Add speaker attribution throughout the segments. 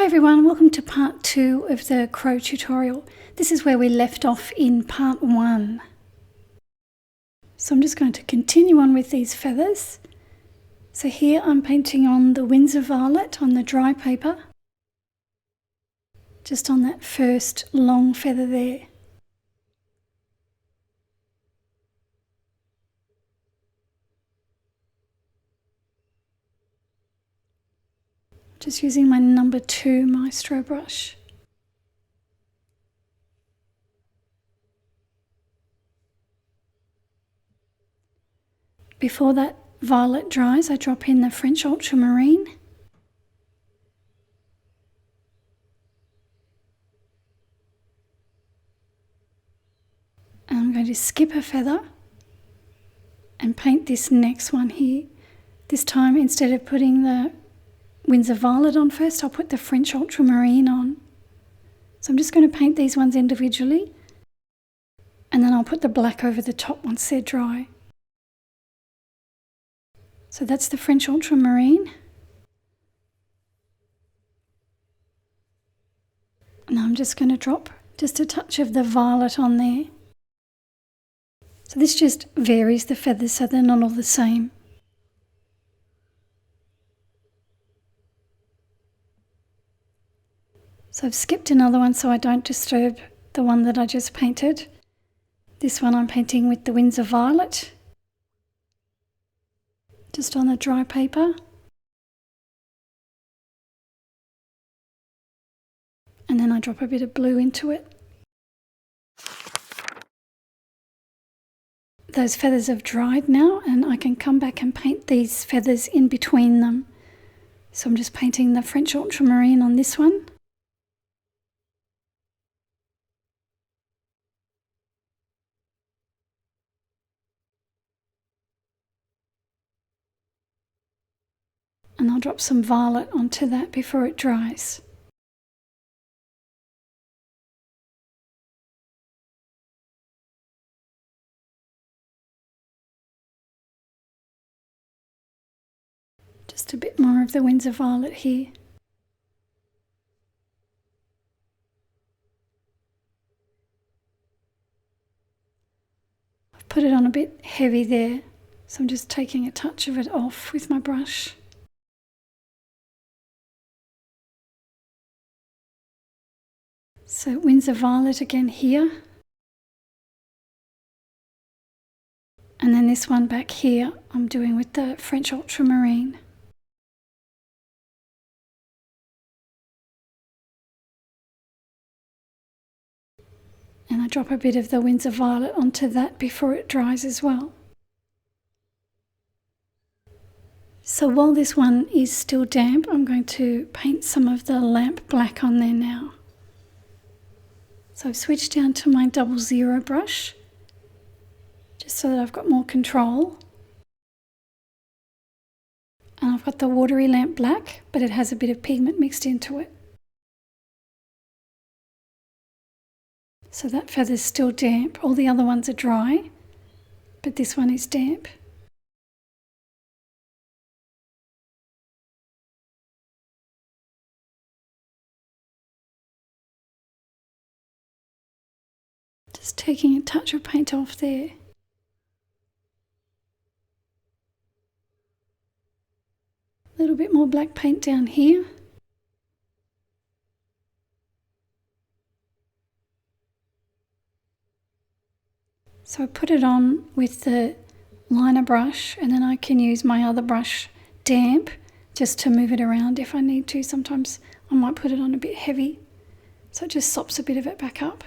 Speaker 1: everyone, welcome to part 2 of the crow tutorial. This is where we left off in part 1. So I'm just going to continue on with these feathers. So here I'm painting on the Windsor Violet on the dry paper, just on that first long feather there. Just using my number 2 Maestro brush. Before that violet dries, I drop in the French ultramarine. And I'm going to skip a feather and paint this next one here. This time, instead of putting the Windsor Violet on first, I'll put the French ultramarine on. So I'm just going to paint these ones individually, and then I'll put the black over the top once they're dry. So that's the French ultramarine. And I'm just going to drop just a touch of the violet on there. So this just varies the feathers so they're not all the same. So I've skipped another one so I don't disturb the one that I just painted. This one I'm painting with the Windsor Violet, just on the dry paper. And then I drop a bit of blue into it. Those feathers have dried now, and I can come back and paint these feathers in between them. So I'm just painting the French ultramarine on this one. And I'll drop some violet onto that before it dries. Just a bit more of the Windsor Violet here. I've put it on a bit heavy there, so I'm just taking a touch of it off with my brush. So Windsor Violet again here. And then this one back here I'm doing with the French ultramarine. And I drop a bit of the Windsor Violet onto that before it dries as well. So while this one is still damp, I'm going to paint some of the lamp black on there now. So I've switched down to my 00 brush, just so that I've got more control. And I've got the watery lamp black, but it has a bit of pigment mixed into it. So that feather's still damp. All the other ones are dry, but this one is damp. Just taking a touch of paint off there. A little bit more black paint down here. So I put it on with the liner brush, and then I can use my other brush, damp, just to move it around if I need to. Sometimes I might put it on a bit heavy, so it just sops a bit of it back up.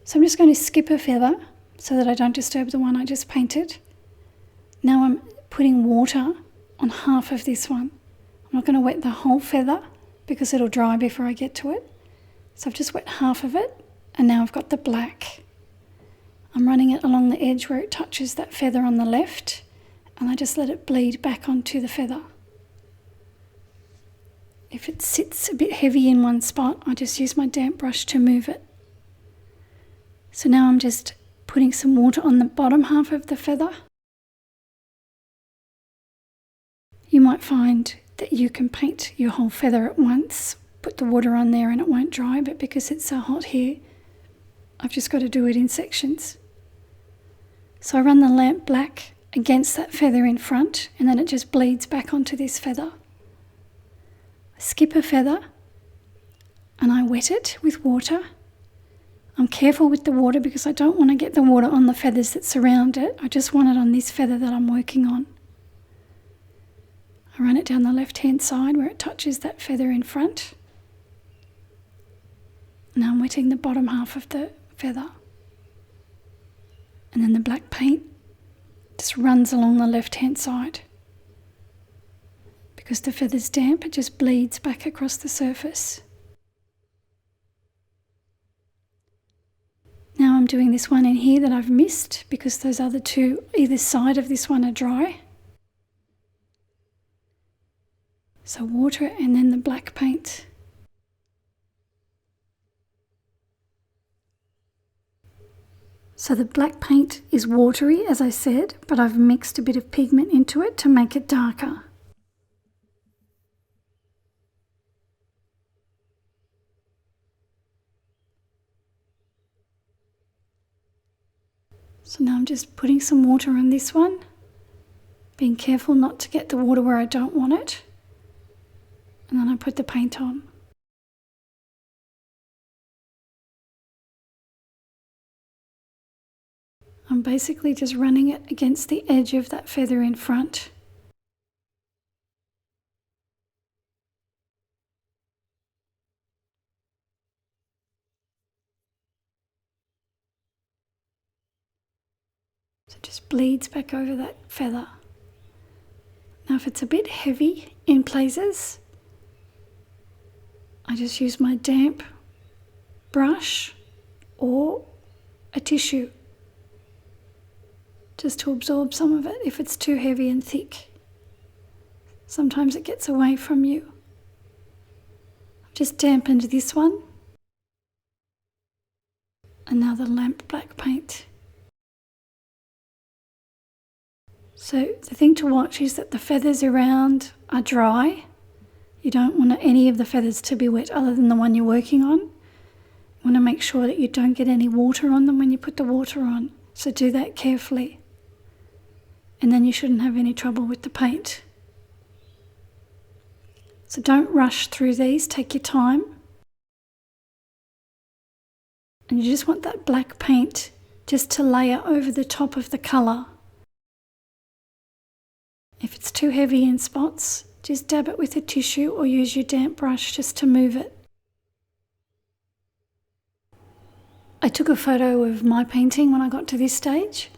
Speaker 1: So I'm just going to skip a feather so that I don't disturb the one I just painted. Now I'm putting water on half of this one. I'm not going to wet the whole feather because it'll dry before I get to it. So I've just wet half of it, and now I've got the black. I'm running it along the edge where it touches that feather on the left, and I just let it bleed back onto the feather. If it sits a bit heavy in one spot, I just use my damp brush to move it. So now I'm just putting some water on the bottom half of the feather. You might find that you can paint your whole feather at once, put the water on there and it won't dry, but because it's so hot here, I've just got to do it in sections. So I run the lamp black against that feather in front, and then it just bleeds back onto this feather. I skip a feather and I wet it with water. I'm careful with the water because I don't want to get the water on the feathers that surround it. I just want it on this feather that I'm working on. I run it down the left-hand side where it touches that feather in front. Now I'm wetting the bottom half of the feather. And then the black paint just runs along the left-hand side. Because the feather's damp, it just bleeds back across the surface. Now I'm doing this one in here that I've missed because those other two either side of this one are dry. So water and then the black paint. So the black paint is watery, as I said, but I've mixed a bit of pigment into it to make it darker. So now I'm just putting some water on this one, being careful not to get the water where I don't want it. And then I put the paint on. I'm basically just running it against the edge of that feather in front. So it just bleeds back over that feather. Now if it's a bit heavy in places, I just use my damp brush or a tissue just to absorb some of it if it's too heavy and thick. Sometimes it gets away from you. I've just dampened this one. And now the lamp black paint. So the thing to watch is that the feathers around are dry. You don't want any of the feathers to be wet other than the one you're working on. You want to make sure that you don't get any water on them when you put the water on. So do that carefully. And then you shouldn't have any trouble with the paint. So don't rush through these, take your time. And you just want that black paint just to layer over the top of the colour. If it's too heavy in spots, just dab it with a tissue or use your damp brush just to move it. I took a photo of my painting when I got to this stage.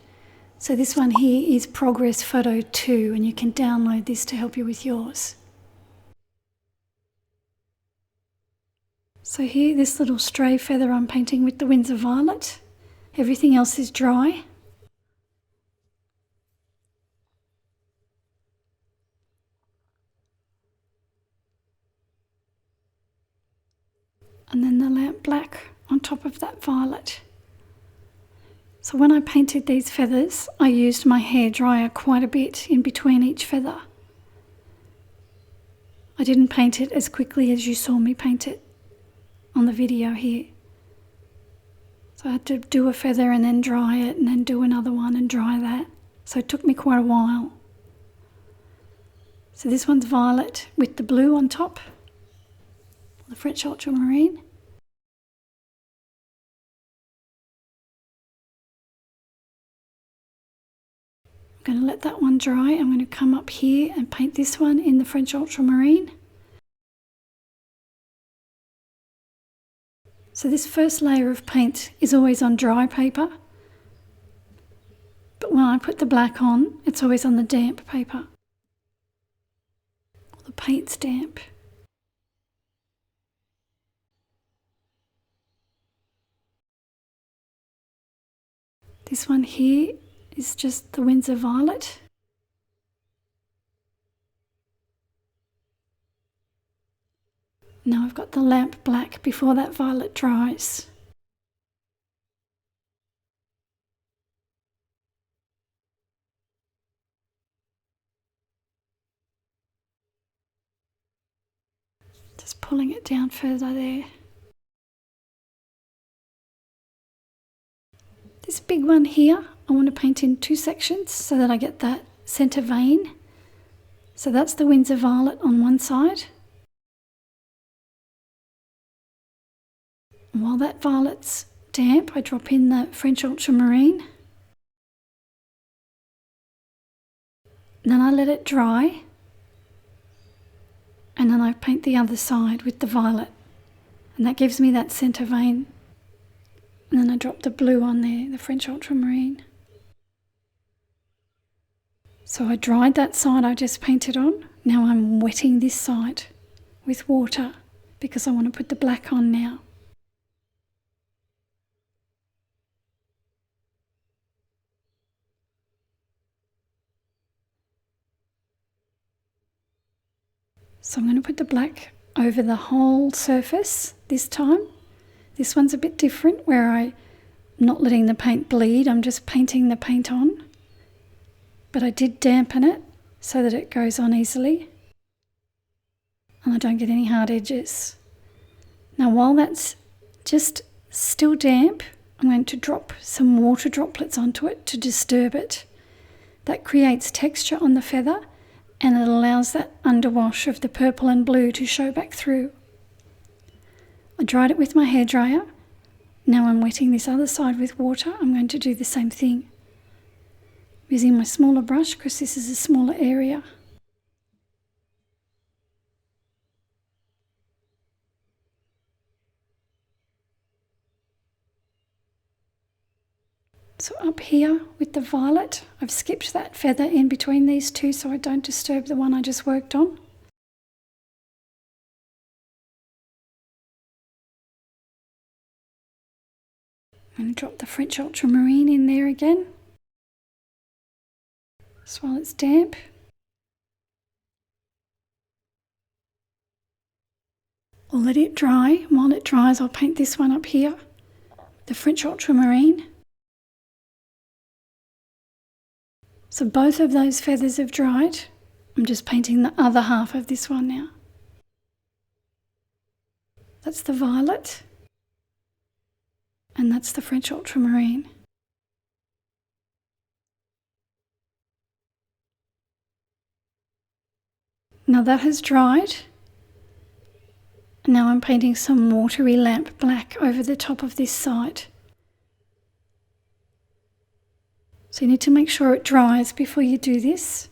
Speaker 1: So this one here is Progress Photo 2, and you can download this to help you with yours. So here, this little stray feather I'm painting with the Windsor Violet. Everything else is dry. And then the lamp black on top of that violet. So when I painted these feathers, I used my hairdryer quite a bit in between each feather. I didn't paint it as quickly as you saw me paint it on the video here. So I had to do a feather and then dry it and then do another one and dry that. So it took me quite a while. So this one's violet with the blue on top, the French ultramarine. I'm going to let that one dry. I'm going to come up here and paint this one in the French ultramarine. So this first layer of paint is always on dry paper, but when I put the black on, it's always on the damp paper. The paint's damp. This one here is just the Windsor Violet. Now I've got the lamp black before that violet dries. Just pulling it down further there. This big one here, I want to paint in 2 sections so that I get that centre vein. So that's the Windsor Violet on one side. And while that violet's damp, I drop in the French Ultramarine. Then I let it dry. And then I paint the other side with the violet. And that gives me that centre vein. And then I drop the blue on there, the French Ultramarine. So I dried that side I just painted on. Now I'm wetting this side with water because I want to put the black on now. So I'm going to put the black over the whole surface this time. This one's a bit different where I'm not letting the paint bleed, I'm just painting the paint on. But I did dampen it so that it goes on easily and I don't get any hard edges. Now while that's just still damp, I'm going to drop some water droplets onto it to disturb it. That creates texture on the feather and it allows that underwash of the purple and blue to show back through. I dried it with my hairdryer. Now I'm wetting this other side with water. I'm going to do the same thing. Using my smaller brush because this is a smaller area. So up here with the violet, I've skipped that feather in between these two so I don't disturb the one I just worked on. I'm going to drop the French Ultramarine in there again. Just while it's damp. I'll let it dry. While it dries, I'll paint this one up here, the French Ultramarine. So both of those feathers have dried. I'm just painting the other half of this one now. That's the violet. And that's the French Ultramarine. Now that has dried. Now I'm painting some watery lamp black over the top of this side. So you need to make sure it dries before you do this.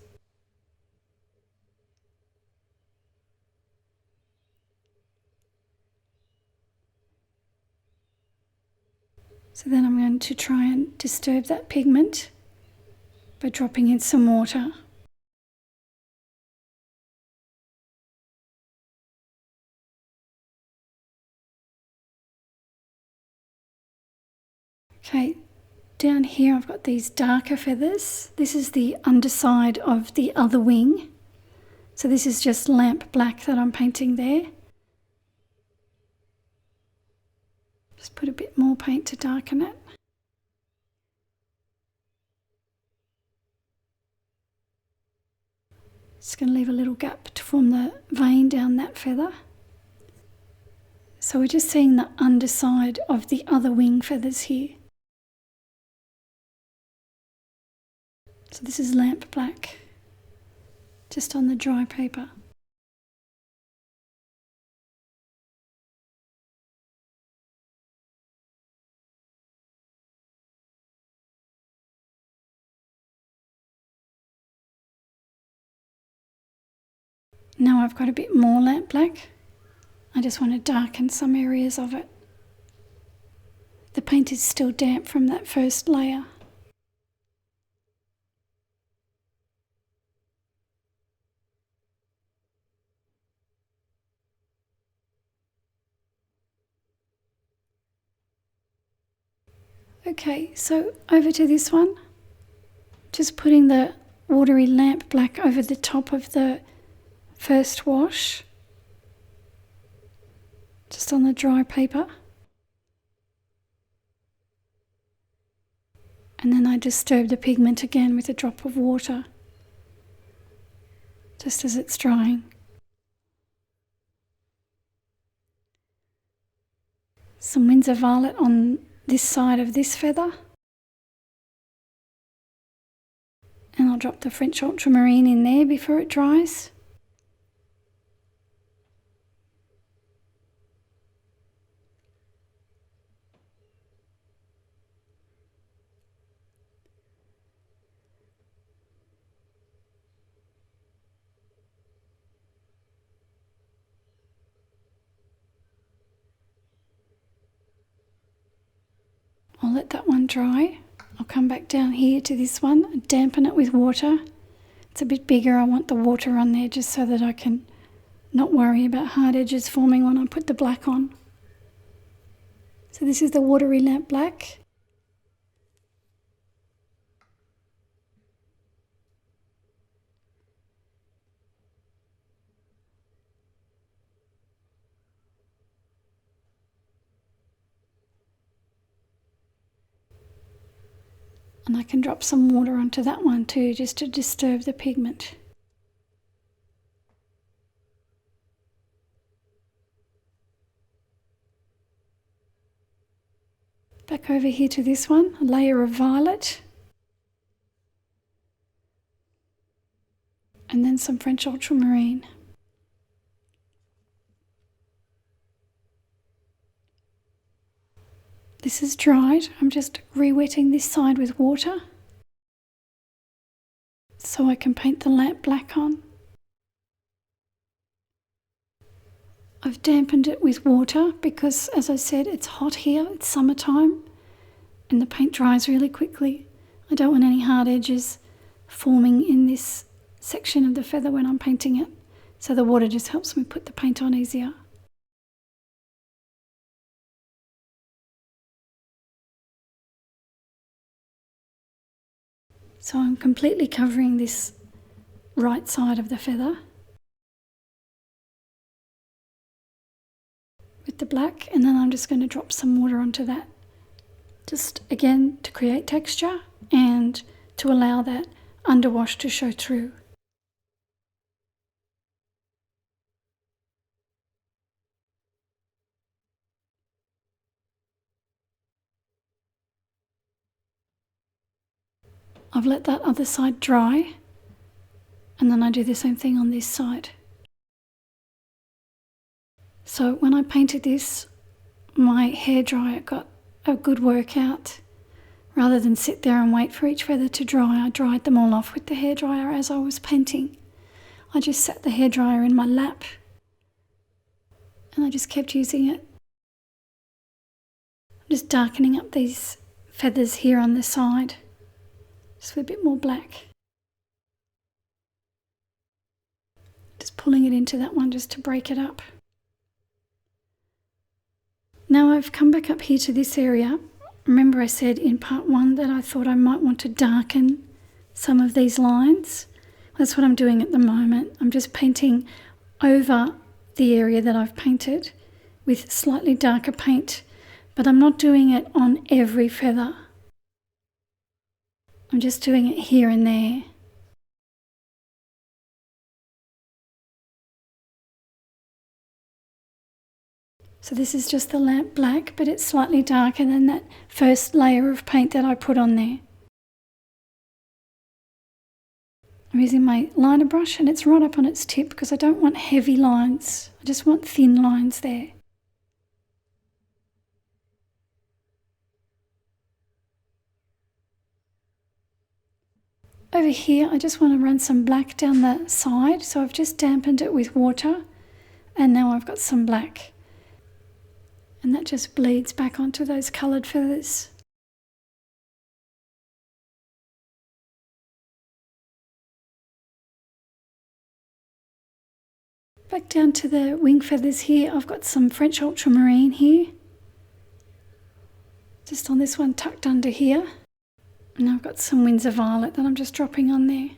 Speaker 1: So then I'm going to try and disturb that pigment by dropping in some water. Okay, down here I've got these darker feathers. This is the underside of the other wing. So this is just lamp black that I'm painting there. Just put a bit more paint to darken it. Just going to leave a little gap to form the vein down that feather. So we're just seeing the underside of the other wing feathers here. So this is lamp black, just on the dry paper. Now I've got a bit more lamp black. I just want to darken some areas of it. The paint is still damp from that first layer. Okay, so over to this one. Just putting the watery lamp black over the top of the first wash. Just on the dry paper. And then I disturb the pigment again with a drop of water, just as it's drying. some Windsor Violet on this side of this feather. And I'll drop the French Ultramarine in there before it dries. I'll let that one dry. I'll come back down here to this one and dampen it with water. It's a bit bigger. I want the water on there just so that I can not worry about hard edges forming when I put the black on. So this is the Watery Lamp Black. And I can drop some water onto that one too, just to disturb the pigment. Back over here to this one, a layer of violet. And then some French Ultramarine. This is dried. I'm just re-wetting this side with water so I can paint the lamp black on. I've dampened it with water because, as I said, it's hot here, it's summertime, and the paint dries really quickly. I don't want any hard edges forming in this section of the feather when I'm painting it, so the water just helps me put the paint on easier. So I'm completely covering this right side of the feather with the black, and then I'm just going to drop some water onto that. Just again to create texture and to allow that underwash to show through. I've let that other side dry, and then I do the same thing on this side. So when I painted this, my hairdryer got a good workout. Rather than sit there and wait for each feather to dry, I dried them all off with the hairdryer as I was painting. I just sat the hairdryer in my lap and I just kept using it. I'm just darkening up these feathers here on the side, just with a bit more black. Just pulling it into that one just to break it up. Now I've come back up here to this area. Remember I said in part 1 that I thought I might want to darken some of these lines? That's what I'm doing at the moment. I'm just painting over the area that I've painted with slightly darker paint, but I'm not doing it on every feather. I'm just doing it here and there. So this is just the lamp black, but it's slightly darker than that first layer of paint that I put on there. I'm using my liner brush and it's right up on its tip because I don't want heavy lines. I just want thin lines there. Over here, I just want to run some black down the side. So I've just dampened it with water and now I've got some black. And that just bleeds back onto those coloured feathers. Back down to the wing feathers here, I've got some French Ultramarine here. Just on this one tucked under here. And I've got some Windsor Violet that I'm just dropping on there.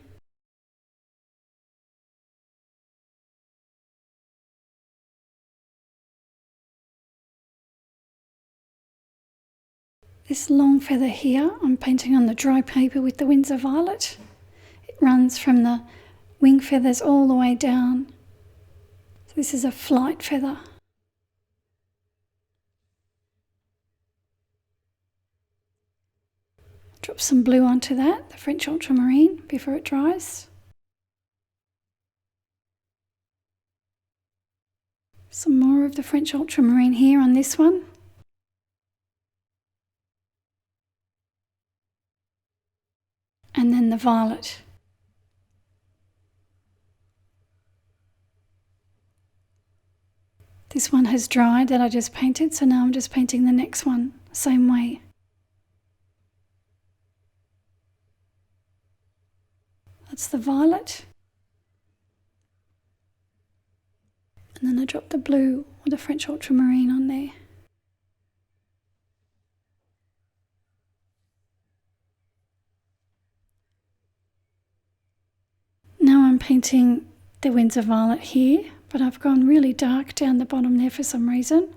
Speaker 1: This long feather here, I'm painting on the dry paper with the Windsor Violet. It runs from the wing feathers all the way down. So this is a flight feather. Drop some blue onto that, the French ultramarine, before it dries. Some more of the French ultramarine here on this one. And then the violet. This one has dried that I just painted, so now I'm just painting the next one, same way. That's the violet. And then I drop the blue or the French ultramarine on there. Now I'm painting the Windsor Violet here, but I've gone really dark down the bottom there for some reason.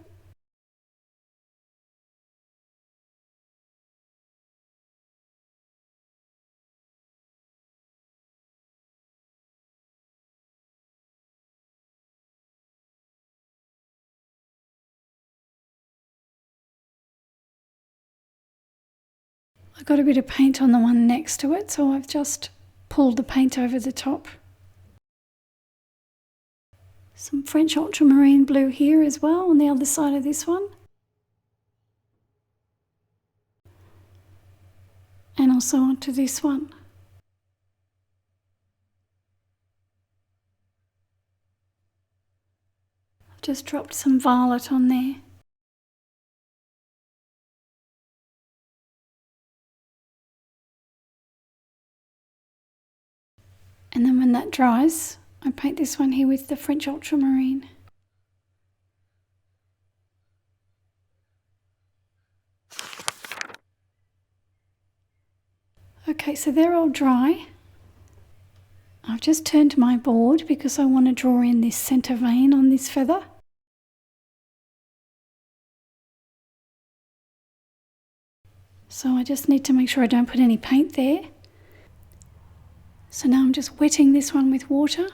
Speaker 1: I got a bit of paint on the one next to it, so I've just pulled the paint over the top. Some French ultramarine blue here as well on the other side of this one. And also onto this one. I've just dropped some violet on there. And then when that dries, I paint this one here with the French ultramarine. Okay, so they're all dry. I've just turned my board because I want to draw in this centre vein on this feather. So I just need to make sure I don't put any paint there. So now I'm just wetting this one with water.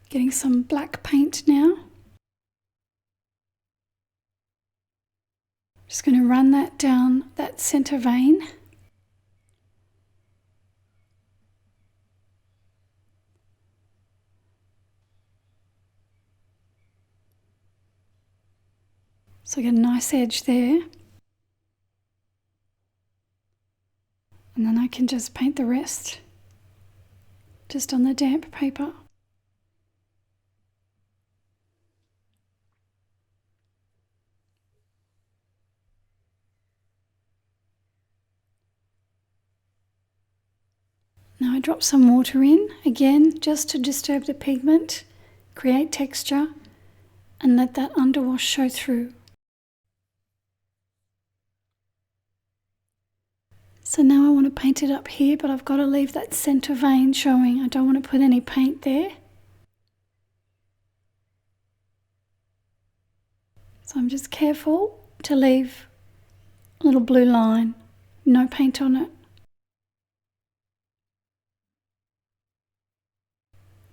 Speaker 1: Getting some black paint now. Just going to run that down that centre vein. So I get a nice edge there. And then I can just paint the rest just on the damp paper. Now I drop some water in, again, just to disturb the pigment, create texture, and let that underwash show through. So now I want to paint it up here, but I've got to leave that centre vein showing. I don't want to put any paint there. So I'm just careful to leave a little blue line, no paint on it.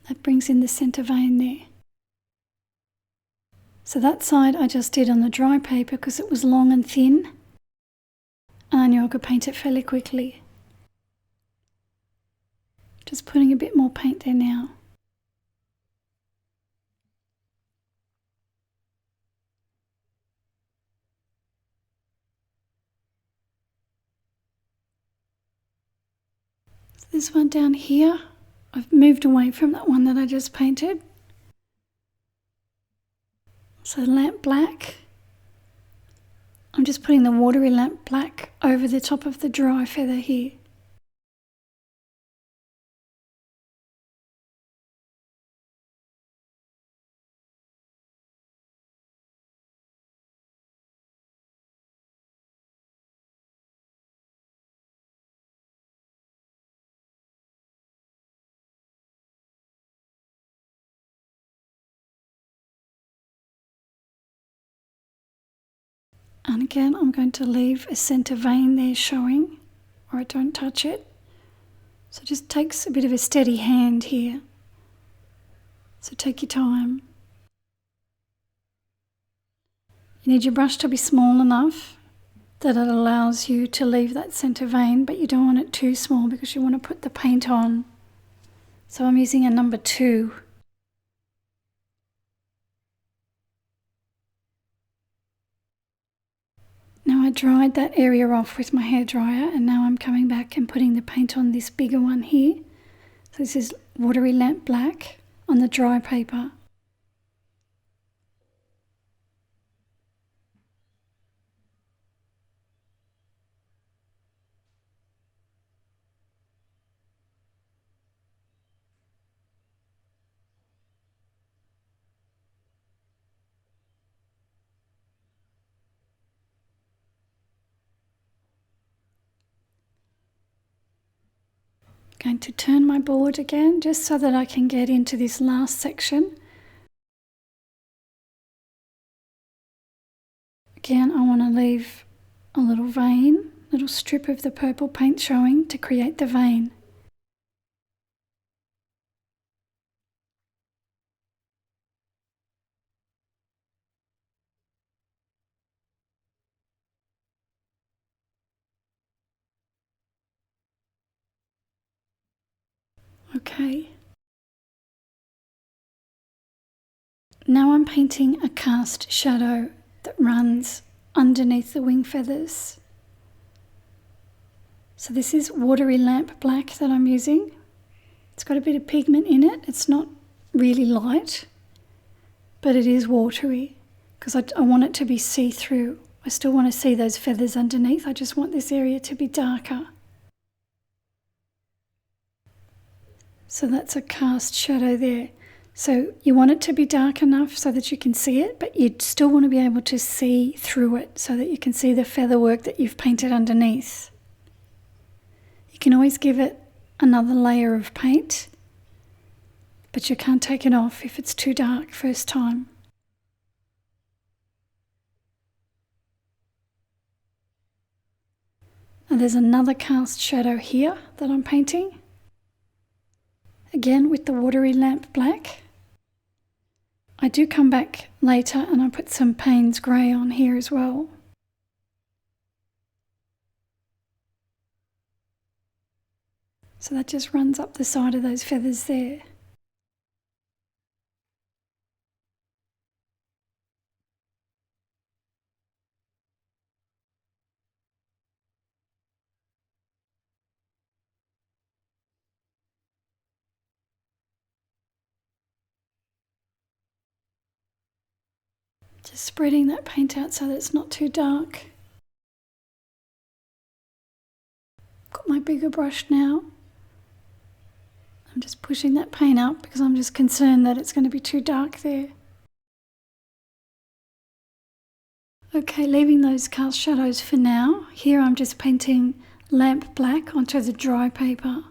Speaker 1: That brings in the centre vein there. So that side I just did on the dry paper because it was long and thin. And I knew I could paint it fairly quickly. Just putting a bit more paint there now. So this one down here, I've moved away from that one that I just painted. So lamp black. I'm just putting the watery lamp black over the top of the dry feather here. And again, I'm going to leave a centre vein there showing, or I don't touch it. So it just takes a bit of a steady hand here. So take your time. You need your brush to be small enough that it allows you to leave that centre vein, but you don't want it too small because you want to put the paint on. So I'm using a number 2. Now I dried that area off with my hairdryer, and now I'm coming back and putting the paint on this bigger one here. So this is Watery Lamp Black on the dry paper. Going to turn my board again just so that I can get into this last section. Again, I want to leave a little vein, little strip of the purple paint showing to create the vein. Okay. Now I'm painting a cast shadow that runs underneath the wing feathers. So this is Watery Lamp Black that I'm using. It's got a bit of pigment in it. It's not really light, but it is watery because I want it to be see-through. I still want to see those feathers underneath. I just want this area to be darker. So that's a cast shadow there. So you want it to be dark enough so that you can see it, but you still want to be able to see through it so that you can see the feather work that you've painted underneath. You can always give it another layer of paint, but you can't take it off if it's too dark first time. And there's another cast shadow here that I'm painting. Again with the Watery Lamp Black. I do come back later and I put some Payne's Grey on here as well. So that just runs up the side of those feathers there. Just spreading that paint out so that it's not too dark. Got my bigger brush now. I'm just pushing that paint up because I'm just concerned that it's going to be too dark there. Okay, leaving those cast shadows for now. Here I'm just painting lamp black onto the dry paper.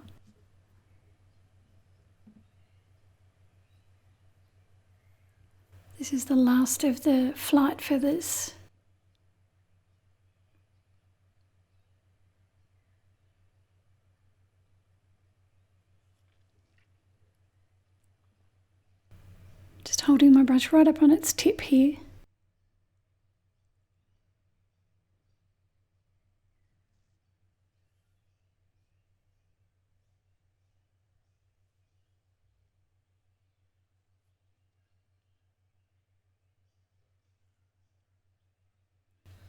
Speaker 1: This is the last of the flight feathers. Just holding my brush right up on its tip here.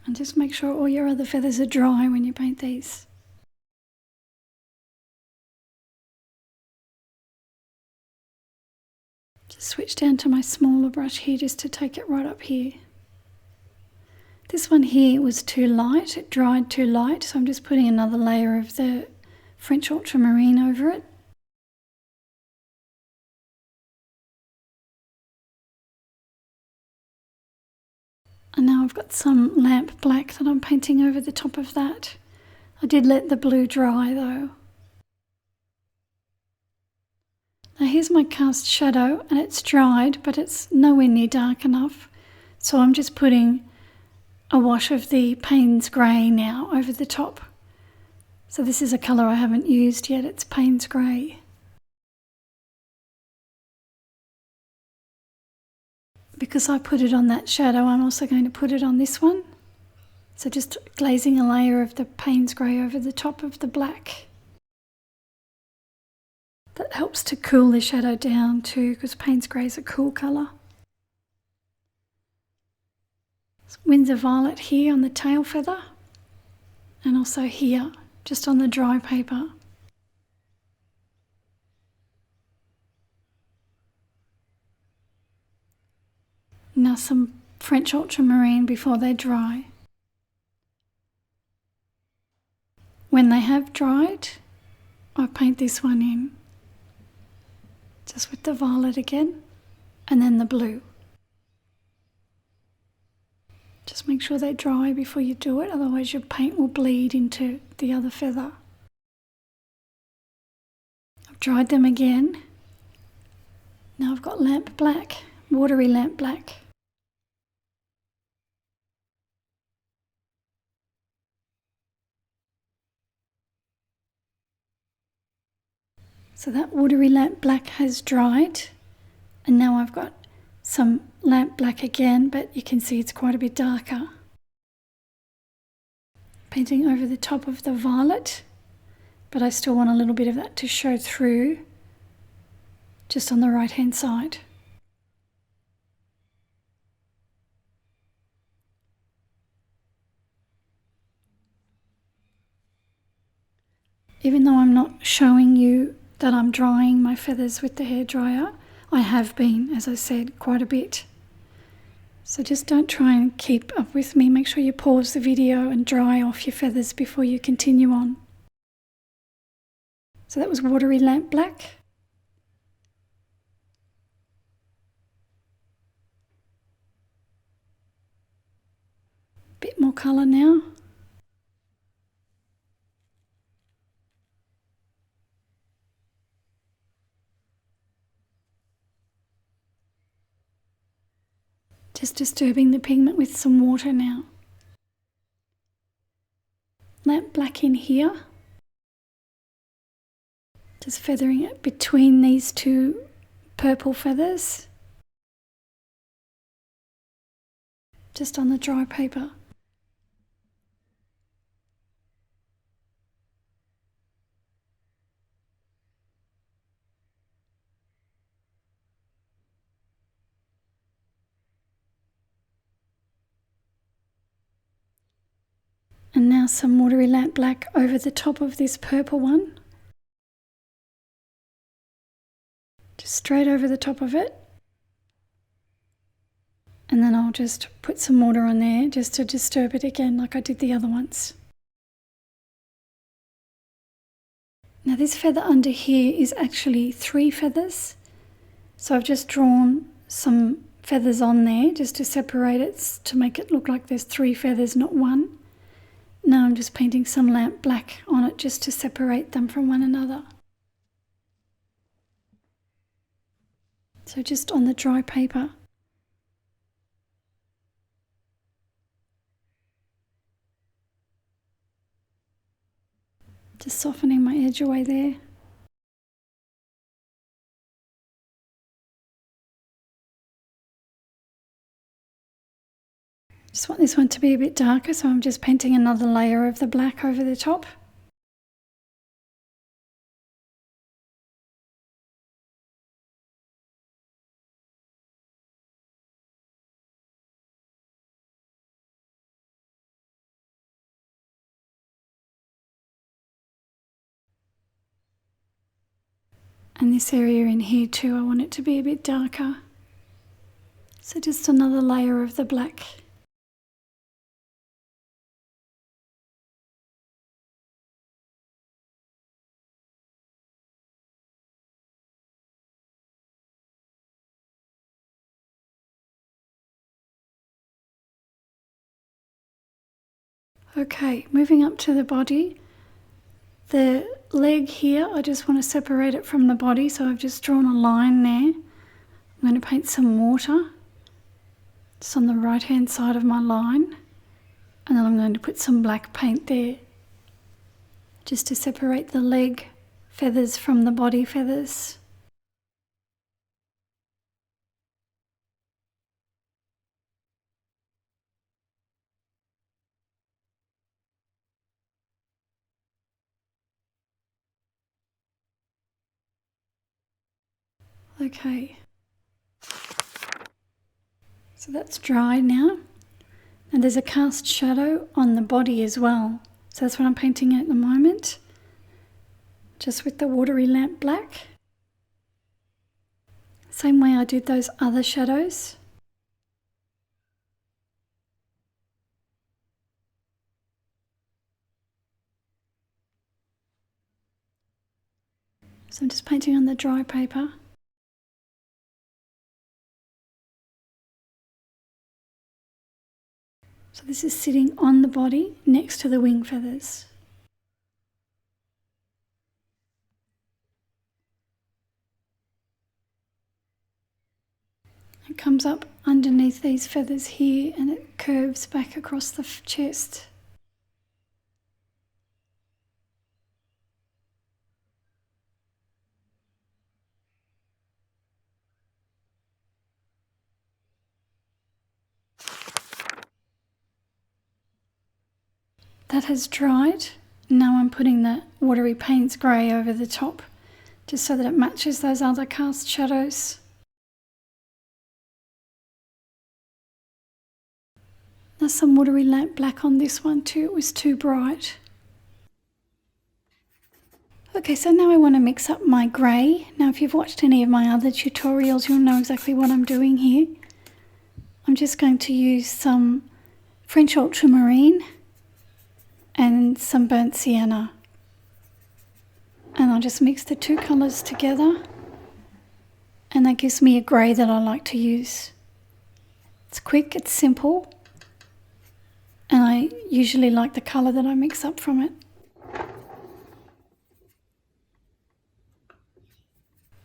Speaker 1: And just make sure all your other feathers are dry when you paint these. Just switch down to my smaller brush here just to take it right up here. This one here was too light, it dried too light, so I'm just putting another layer of the French ultramarine over it. And now I've got some lamp black that I'm painting over the top of that. I did let the blue dry though. Now here's my cast shadow and it's dried, but it's nowhere near dark enough. So I'm just putting a wash of the Payne's Grey now over the top. So this is a colour I haven't used yet, it's Payne's Grey. because I put it on that shadow, I'm also going to put it on this one. So just glazing a layer of the Payne's grey over the top of the black. That helps to cool the shadow down too, because Payne's grey is a cool colour. Windsor Violet here on the tail feather, and also here, just on the dry paper. Now some French ultramarine before they dry. When they have dried, I paint this one in, just with the violet again, and then the blue. Just make sure they dry before you do it, otherwise your paint will bleed into the other feather. I've dried them again. Now I've got lamp black, watery lamp black. So that watery lamp black has dried, and now I've got some lamp black again, but you can see it's quite a bit darker. Painting over the top of the violet, but I still want a little bit of that to show through, just on the right hand side. Even though I'm not showing you that I'm drying my feathers with the hairdryer, I have been, as I said, quite a bit. So just don't try and keep up with me. Make sure you pause the video and dry off your feathers before you continue on. So that was watery lamp black. Bit more colour now. Just disturbing the pigment with some water now. Lamp black in here. Just feathering it between these two purple feathers. Just on the dry paper. And now some watery lamp black over the top of this purple one. Just straight over the top of it. And then I'll just put some water on there just to disturb it again like I did the other ones. Now this feather under here is actually 3 feathers. So I've just drawn some feathers on there just to separate it, to make it look like there's 3 feathers, not 1. Now I'm just painting some lamp black on it just to separate them from one another. So just on the dry paper. Just softening my edge away there. Just want this one to be a bit darker, so I'm just painting another layer of the black over the top. And this area in here too, I want it to be a bit darker. So just another layer of the black. Okay, moving up to the body. The leg here, I just want to separate it from the body, so I've just drawn a line there. I'm going to paint some water just on the right hand side of my line, and then I'm going to put some black paint there just to separate the leg feathers from the body feathers. Okay. So that's dried now. And there's a cast shadow on the body as well. So that's what I'm painting at the moment. Just with the watery lamp black. Same way I did those other shadows. So I'm just painting on the dry paper. So this is sitting on the body next to the wing feathers. It comes up underneath these feathers here and it curves back across the chest. That has dried. Now I'm putting the watery paints grey over the top just so that it matches those other cast shadows. There's some watery lamp black on this one too, it was too bright. Okay, so now I want to mix up my grey. Now if you've watched any of my other tutorials, you'll know exactly what I'm doing here. I'm just going to use some French ultramarine and some burnt sienna. And I'll just mix the two colours together. And that gives me a grey that I like to use. It's quick, it's simple. And I usually like the colour that I mix up from it.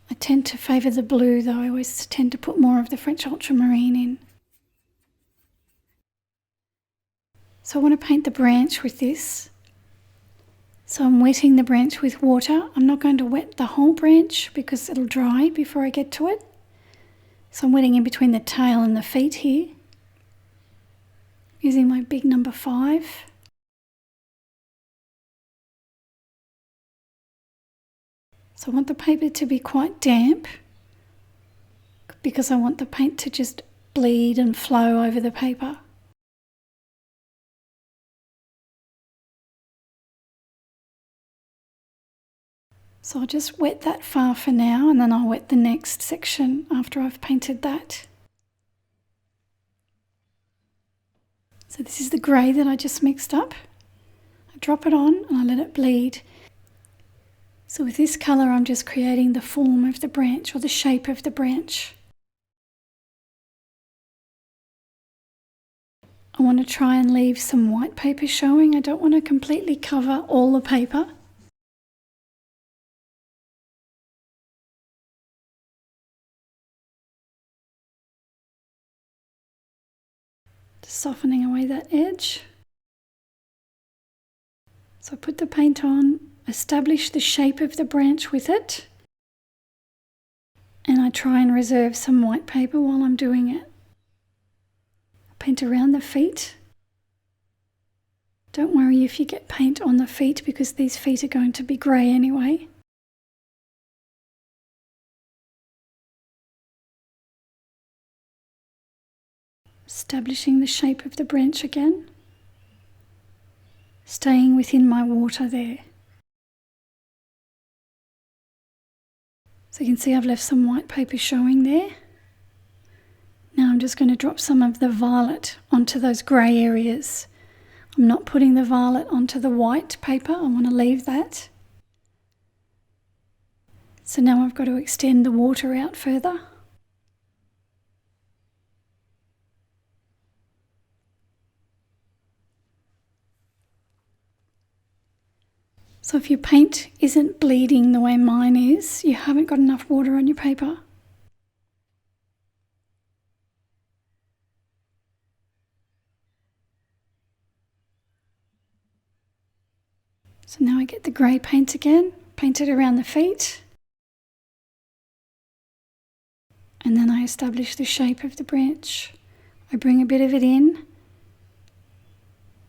Speaker 1: I tend to favour the blue though, I always tend to put more of the French ultramarine in. So I want to paint the branch with this. So I'm wetting the branch with water. I'm not going to wet the whole branch because it'll dry before I get to it. So I'm wetting in between the tail and the feet here. Using my big number 5. So I want the paper to be quite damp because I want the paint to just bleed and flow over the paper. So I'll just wet that far for now and then I'll wet the next section after I've painted that. So this is the grey that I just mixed up. I drop it on and I let it bleed. So with this colour I'm just creating the form of the branch or the shape of the branch. I want to try and leave some white paper showing. I don't want to completely cover all the paper. Just softening away that edge. So I put the paint on, establish the shape of the branch with it, and I try and reserve some white paper while I'm doing it. Paint around the feet. Don't worry if you get paint on the feet because these feet are going to be grey anyway. Establishing the shape of the branch again. Staying within my water there. So you can see I've left some white paper showing there. Now I'm just going to drop some of the violet onto those grey areas. I'm not putting the violet onto the white paper, I want to leave that. So now I've got to extend the water out further. So if your paint isn't bleeding the way mine is, you haven't got enough water on your paper. So now I get the grey paint again, paint it around the feet. And then I establish the shape of the branch. I bring a bit of it in,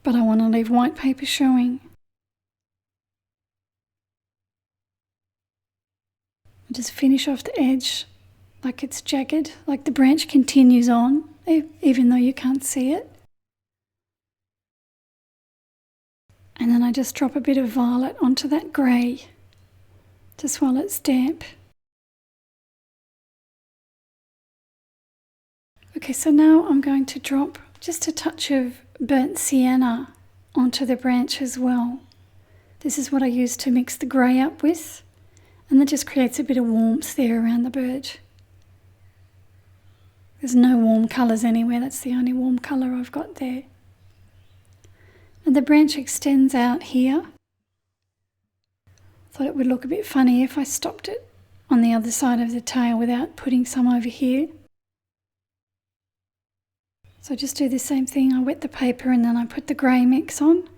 Speaker 1: but I want to leave white paper showing. Just finish off the edge like it's jagged, like the branch continues on, even though you can't see it. And then I just drop a bit of violet onto that grey, just while it's damp. Okay, so now I'm going to drop just a touch of burnt sienna onto the branch as well. This is what I use to mix the grey up with, and that just creates a bit of warmth there around the bird. There's no warm colours anywhere, that's the only warm colour I've got there. And the branch extends out here. Thought it would look a bit funny if I stopped it on the other side of the tail without putting some over here. So I just do the same thing, I wet the paper and then I put the grey mix on,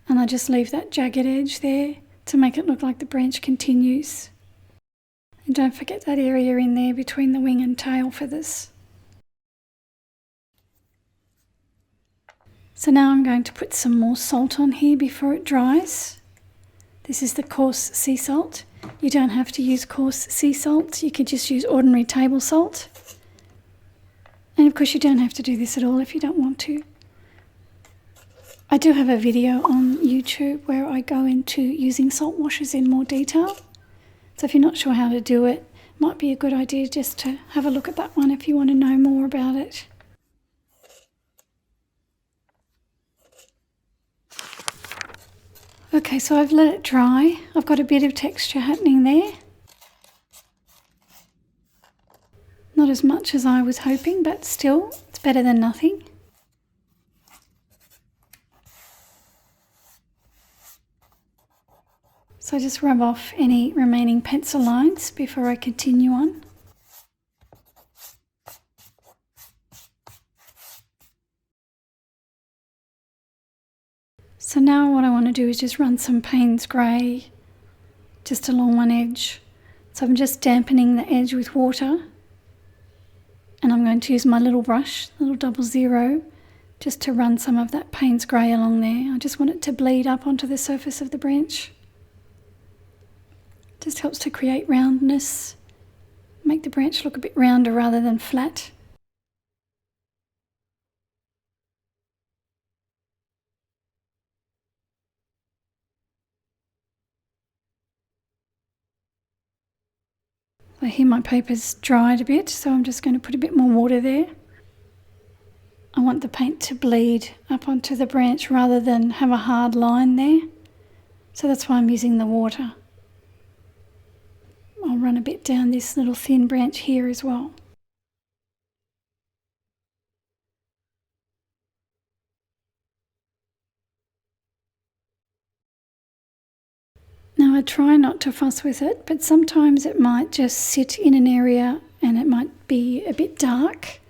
Speaker 1: and I just leave that jagged edge there to make it look like the branch continues. And don't forget that area in there between the wing and tail feathers. So now I'm going to put some more salt on here before it dries. This is the coarse sea salt. You don't have to use coarse sea salt, you could just use ordinary table salt. And of course you don't have to do this at all if you don't want to. I do have a video on YouTube where I go into using salt washers in more detail. So if you're not sure how to do it, it might be a good idea just to have a look at that one if you want to know more about it. Okay, so I've let it dry. I've got a bit of texture happening there. Not as much as I was hoping, but still, it's better than nothing. So I just rub off any remaining pencil lines before I continue on. So now what I want to do is just run some Payne's Grey just along one edge. So I'm just dampening the edge with water, and I'm going to use my little brush, little 00, just to run some of that Payne's Grey along there. I just want it to bleed up onto the surface of the branch. Just helps to create roundness, make the branch look a bit rounder rather than flat. I hear my paper's dried a bit, so I'm just going to put a bit more water there. I want the paint to bleed up onto the branch rather than have a hard line there. So that's why I'm using the water. I'll run a bit down this little thin branch here as well. Now I try not to fuss with it, but sometimes it might just sit in an area and it might be a bit dark.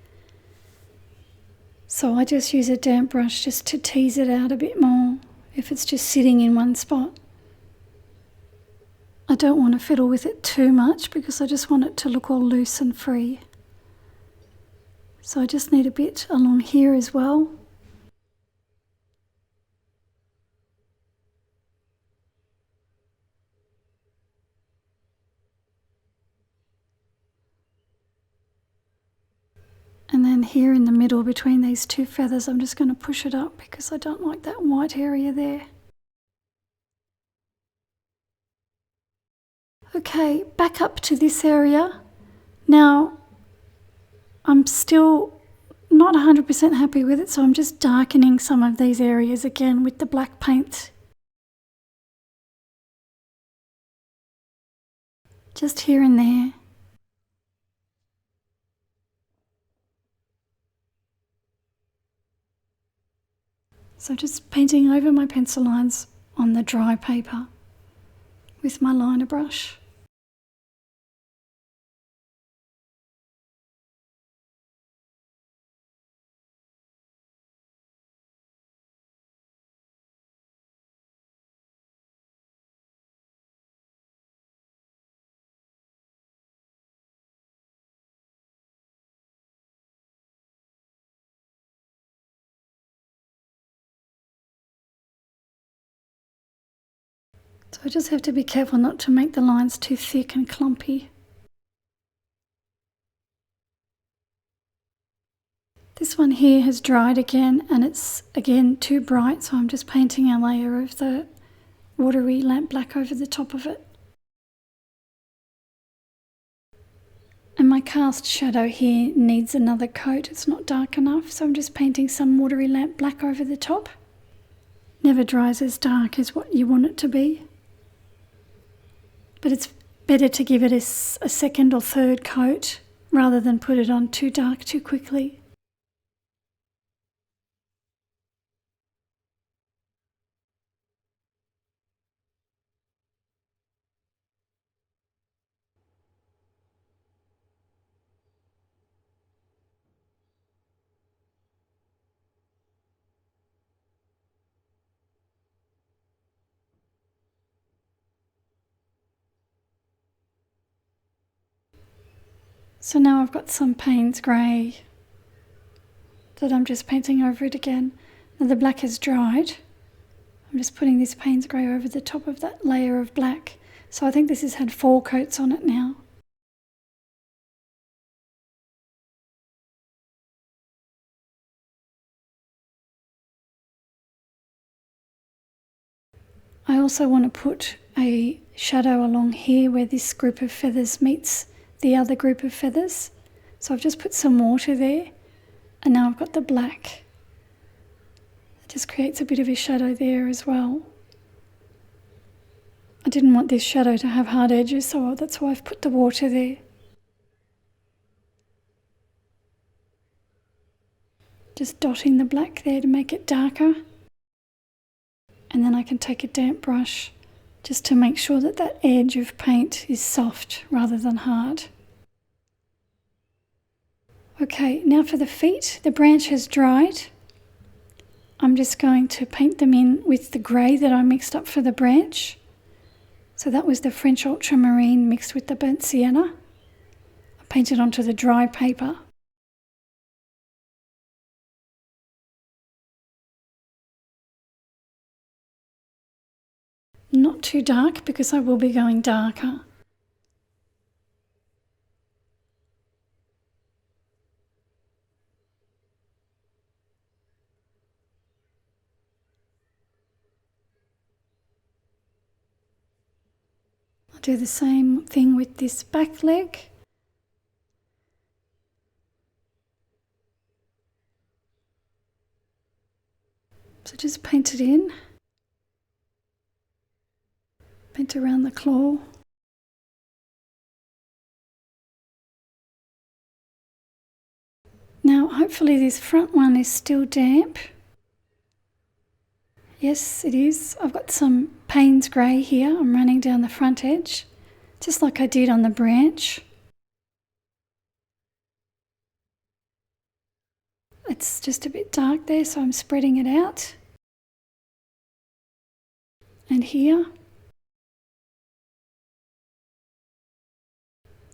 Speaker 1: So I just use a damp brush just to tease it out a bit more if it's just sitting in one spot. I don't want to fiddle with it too much because I just want it to look all loose and free. So I just need a bit along here as well. And then here in the middle between these two feathers, I'm just going to push it up because I don't like that white area there. Okay, back up to this area. Now, I'm still not 100% happy with it, so I'm just darkening some of these areas again with the black paint. Just here and there. So just painting over my pencil lines on the dry paper with my liner brush. So I just have to be careful not to make the lines too thick and clumpy. This one here has dried again and it's again too bright, so I'm just painting a layer of the watery lamp black over the top of it. And my cast shadow here needs another coat. It's not dark enough, so I'm just painting some watery lamp black over the top. Never dries as dark as what you want it to be. But it's better to give it a second or third coat rather than put it on too dark too quickly. So now I've got some Payne's grey that I'm just painting over it again. Now the black has dried. I'm just putting this Payne's grey over the top of that layer of black. So I think this has had 4 coats on it now. I also want to put a shadow along here where this group of feathers meets the other group of feathers. So I've just put some water there and now I've got the black. It just creates a bit of a shadow there as well. I didn't want this shadow to have hard edges, so that's why I've put the water there. Just dotting the black there to make it darker. And then I can take a damp brush just to make sure that that edge of paint is soft rather than hard. Okay, now for the feet. The branch has dried. I'm just going to paint them in with the grey that I mixed up for the branch. So that was the French ultramarine mixed with the burnt sienna. I painted onto the dry paper. Not too dark because I will be going darker. I'll do the same thing with this back leg. So just paint it in. Paint around the claw. Now hopefully this front one is still damp. Yes, it is. I've got some Payne's grey here. I'm running down the front edge, just like I did on the branch. It's just a bit dark there, so I'm spreading it out. And here.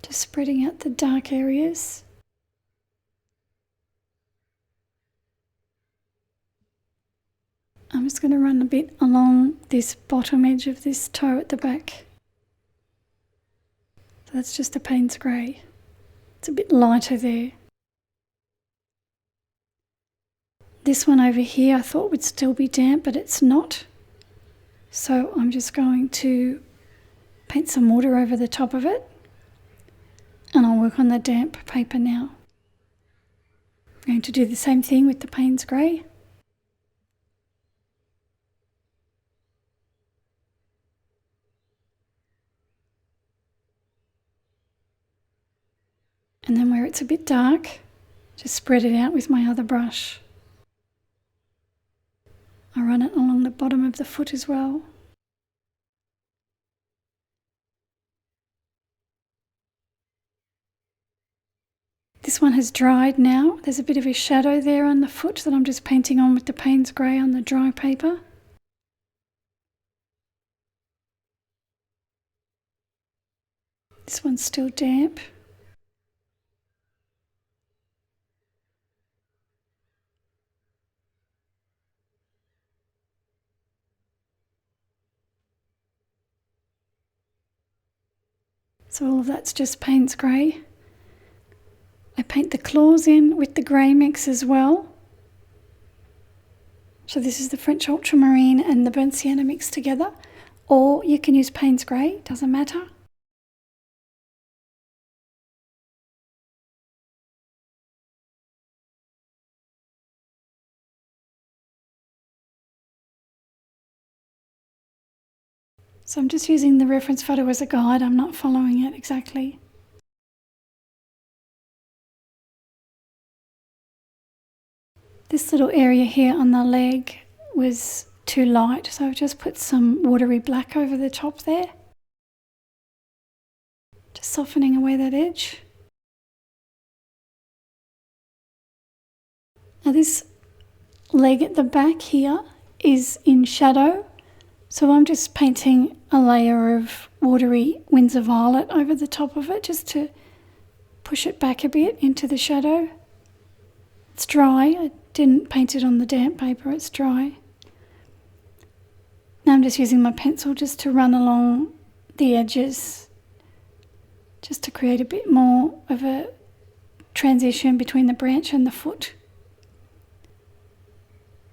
Speaker 1: Just spreading out the dark areas. I'm just going to run a bit along this bottom edge of this toe at the back. So that's just a Payne's grey. It's a bit lighter there. This one over here I thought would still be damp, but it's not. So I'm just going to paint some water over the top of it. And I'll work on the damp paper now. I'm going to do the same thing with the Payne's grey. And then where it's a bit dark, just spread it out with my other brush. I run it along the bottom of the foot as well. This one has dried now. There's a bit of a shadow there on the foot that I'm just painting on with the Payne's grey on the dry paper. This one's still damp. So all of that's just Payne's grey. I paint the claws in with the grey mix as well. So this is the French Ultramarine and the Burnt Sienna mixed together. Or you can use Payne's Grey, doesn't matter. So I'm just using the reference photo as a guide, I'm not following it exactly. This little area here on the leg was too light, so I've just put some watery black over the top there. Just softening away that edge. Now this leg at the back here is in shadow, so I'm just painting a layer of watery Windsor Violet over the top of it just to push it back a bit into the shadow. It's dry, I didn't paint it on the damp paper, it's dry. Now I'm just using my pencil just to run along the edges, just to create a bit more of a transition between the branch and the foot.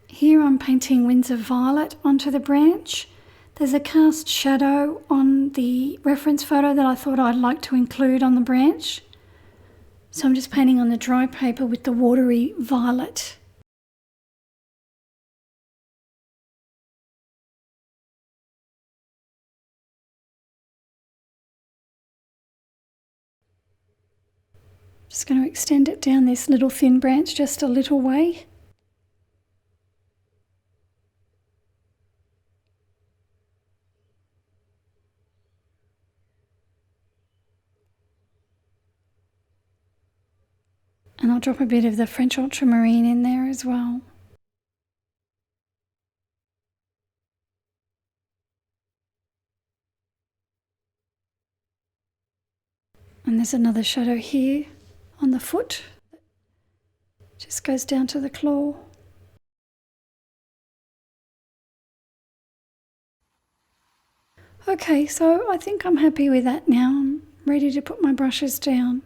Speaker 1: Here I'm painting Windsor Violet onto the branch. There's a cast shadow on the reference photo that I thought I'd like to include on the branch. So I'm just painting on the dry paper with the watery violet. Just going to extend it down this little thin branch just a little way. And I'll drop a bit of the French Ultramarine in there as well. And there's another shadow here on the foot. Just goes down to the claw. Okay, so I think I'm happy with that now. I'm ready to put my brushes down.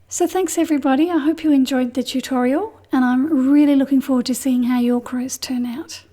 Speaker 1: So thanks everybody, I hope you enjoyed the tutorial and I'm really looking forward to seeing how your crows turn out.